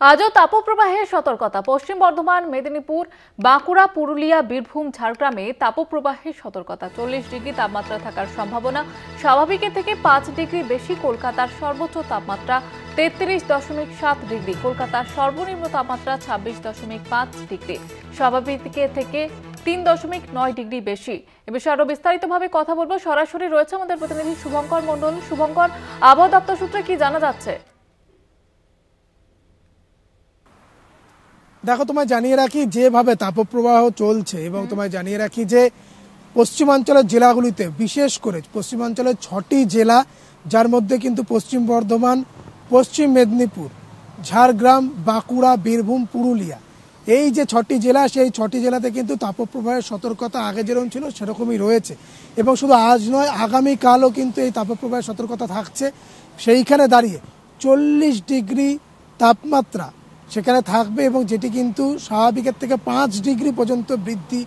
আজও তাপপ্রবাহের সতর্কতা। পশ্চিম বর্ধমান, মেদিনীপুর, বাঁকুড়া, পুরুলিয়া, বীরভূম, ঝাড়গ্রামে তাপপ্রবাহের সতর্কতা। 40 ডিগ্রি তাপমাত্রা থাকার সম্ভাবনা। স্বাভাবিকের থেকে 5 ডিগ্রি বেশি। কলকাতার সর্বোচ্চ তাপমাত্রা 33.7 ডিগ্রি। কলকাতার সর্বনিম্ন তাপমাত্রা 26.5 ডিগ্রি। স্বাভাবিকের থেকে 3.9 ডিগ্রি বেশি। এ বিষয়ে আরো বিস্তারিতভাবে কথা বলবো। সরাসরি রয়েছে আমাদের প্রতিনিধি শুভঙ্কর মণ্ডল। শুভঙ্কর, আবহাওয়া দপ্তর সূত্রে কি জানা যাচ্ছে? দেখো, তোমায় জানিয়ে রাখি যেভাবে তাপপ্রবাহ চলছে এবং তোমায় জানিয়ে রাখি যে পশ্চিমাঞ্চলের জেলাগুলিতে, বিশেষ করে পশ্চিমাঞ্চলের 6টি জেলা, যার মধ্যে কিন্তু পশ্চিম বর্ধমান, পশ্চিম মেদিনীপুর, ঝাড়গ্রাম, বাঁকুড়া, বীরভূম, পুরুলিয়া, এই যে 6টি জেলা, সেই 6টি জেলাতে কিন্তু তাপপ্রবাহের সতর্কতা আগে যেরকম ছিল সেরকমই রয়েছে। এবং শুধু আজ নয়, আগামীকালও কিন্তু এই তাপপ্রবাহের সতর্কতা থাকছে। সেইখানে দাঁড়িয়ে 40 ডিগ্রি তাপমাত্রা সেখানে থাকবে এবং যেটি কিন্তু স্বাভাবিকের থেকে 5 ডিগ্রি পর্যন্ত বৃদ্ধি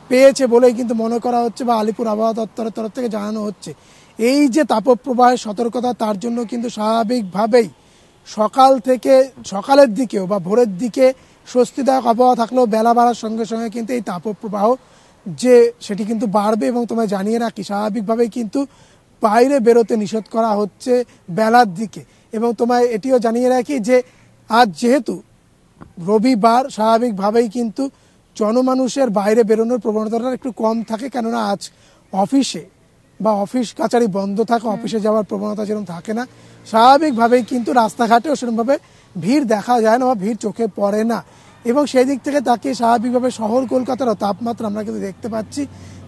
পেয়েছে বলেই কিন্তু মনে করা হচ্ছে বা আলিপুর আবহাওয়া দপ্তরের তরফ থেকে জানানো হচ্ছে। এই যে তাপপ্রবাহের সতর্কতা, তার জন্য কিন্তু স্বাভাবিকভাবেই সকালের দিকেও বা ভোরের দিকে স্বস্তিদায়ক আবহাওয়া থাকলেও বেলা বাড়ার সঙ্গে সঙ্গে কিন্তু এই তাপপ্রবাহ সেটি কিন্তু বাড়বে। এবং তোমায় জানিয়ে রাখি, স্বাভাবিকভাবেই কিন্তু বাইরে বেরোতে নিষেধ করা হচ্ছে বেলার দিকে। এবং তোমায় এটিও জানিয়ে রাখি যে আজ যেহেতু রবিবার, স্বাভাবিকভাবেই কিন্তু জনমানুষের বাইরে বেরোনোর প্রবণতাটা একটু কম থাকে, কেননা আজ অফিসে বা অফিস কাছারি বন্ধ থাকে, অফিসে যাওয়ার প্রবণতা যেরকম থাকে না। স্বাভাবিকভাবেই কিন্তু রাস্তাঘাটেও সেরকমভাবে ভিড় দেখা যায় না বা ভিড় চোখে পড়ে না। এবং সেই দিক থেকে তাকিয়ে স্বাভাবিকভাবে শহর কলকাতারও তাপমাত্রা আমরা কিন্তু দেখতে পাচ্ছি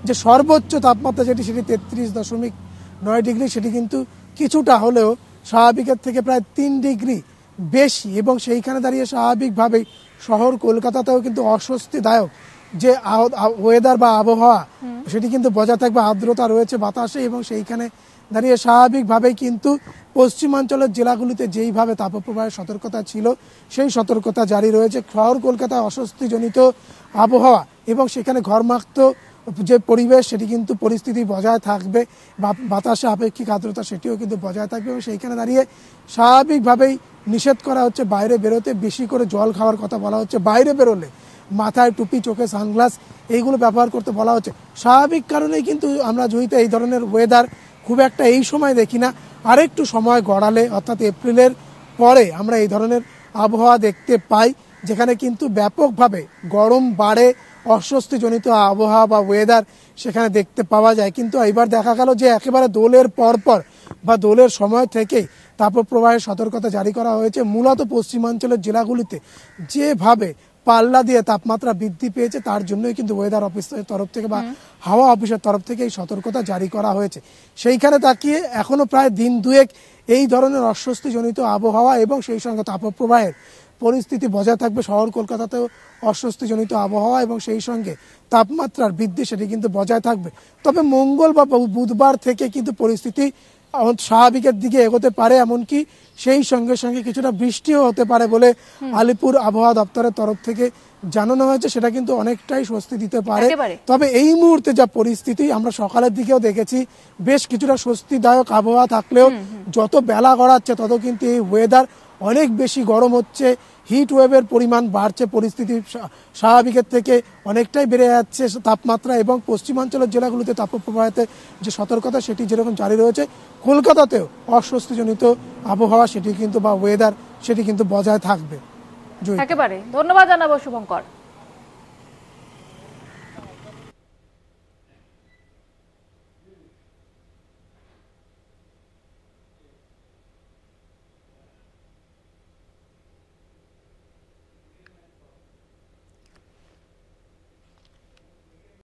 যে সর্বোচ্চ তাপমাত্রা সেটি 33.9 ডিগ্রি, সেটি কিন্তু কিছুটা হলেও স্বাভাবিকের থেকে প্রায় 3 ডিগ্রি বেশি। এবং সেইখানে দাঁড়িয়ে স্বাভাবিকভাবেই শহর কলকাতাতেও কিন্তু অস্বস্তিদায়ক যে ওয়েদার বা আবহাওয়া সেটি কিন্তু বজায় থাকবে। আর্দ্রতা রয়েছে বাতাসে এবং সেইখানে দাঁড়িয়ে স্বাভাবিকভাবেই কিন্তু পশ্চিমাঞ্চলের জেলাগুলিতে যেইভাবে তাপপ্রবাহের সতর্কতা ছিল সেই সতর্কতা জারি রয়েছে। শহর কলকাতায় অস্বস্তিজনিত আবহাওয়া এবং সেখানে ঘর্মাক্ত যে পরিবেশ, সেটি কিন্তু পরিস্থিতি বজায় থাকবে। বাতাসে আপেক্ষিক আর্দ্রতা সেটিও কিন্তু বজায় থাকবে। এবং সেইখানে দাঁড়িয়ে স্বাভাবিকভাবেই নিষেধ করা হচ্ছে বাইরে বেরোতে। বেশি করে জল খাওয়ার কথা বলা হচ্ছে। বাইরে বেরোলে মাথায় টুপি, চোখে সানগ্লাস এইগুলো ব্যবহার করতে বলা হচ্ছে। স্বাভাবিক কারণেই কিন্তু আমরা জুইতে এই ধরনের ওয়েদার খুব একটা এই সময় দেখি না। আরেকটু সময় গড়ালে, অর্থাৎ এপ্রিলের পরে আমরা এই ধরনের আবহাওয়া দেখতে পাই, যেখানে কিন্তু ব্যাপকভাবে গরম বাড়ে, অস্বস্তিজনিত আবহাওয়া বা ওয়েদার সেখানে দেখতে পাওয়া যায়। কিন্তু এবার দেখা গেল যে একেবারে দোলের পরপর বা দোলের সময় থেকেই তাপপ্রবাহের সতর্কতা জারি করা হয়েছে। মূলত পশ্চিমাঞ্চলের জেলাগুলিতে যেভাবে পাল্লা দিয়ে তাপমাত্রা বৃদ্ধি পেয়েছে, তার জন্যই কিন্তু ওয়েদার অফিসের তরফ থেকে বা হাওয়া অফিসের তরফ থেকে এই সতর্কতা জারি করা হয়েছে। সেইখানে তাকিয়ে এখনো প্রায় দিন দুয়েক এই ধরনের অস্বস্তিজনিত আবহাওয়া এবং সেই সঙ্গে তাপপ্রবাহের পরিস্থিতি বজায় থাকবে। শহর কলকাতাতেও অস্বস্তিজনিত আবহাওয়া এবং সেই সঙ্গে তাপমাত্রার বৃদ্ধি সেটি কিন্তু বজায় থাকবে। তবে মঙ্গল বা বুধবার থেকে কিন্তু পরিস্থিতি স্বাভাবিকের দিকে এগোতে পারে, এমনকি সেই সঙ্গে সঙ্গে কিছুটা বৃষ্টিও হতে পারে বলে আলিপুর আবহাওয়া দপ্তরের তরফ থেকে জানানো হয়েছে। সেটা কিন্তু অনেকটাই স্বস্তি দিতে পারে। তবে এই মুহূর্তে যা পরিস্থিতি, আমরা সকালের দিকেও দেখেছি বেশ কিছুটা স্বস্তিদায়ক আবহাওয়া থাকলেও যত বেলা গড়াচ্ছে তত কিন্তু এই ওয়েদার অনেক বেশি গরম হচ্ছে। হিট ওয়েভের পরিমাণ বাড়ছে, পরিস্থিতি স্বাভাবিকের থেকে অনেকটাই বেড়ে যাচ্ছে তাপমাত্রা। এবং পশ্চিমাঞ্চলের জেলাগুলিতে তাপপ্রবাহেতে যে সতর্কতা সেটি যেরকম জারি রয়েছে, কলকাতাতেও অস্বস্তিজনিত আবহাওয়া সেটি কিন্তু বা ওয়েদার সেটি কিন্তু বজায় থাকবে। একেবারে ধন্যবাদ জানাবো শুভঙ্কর।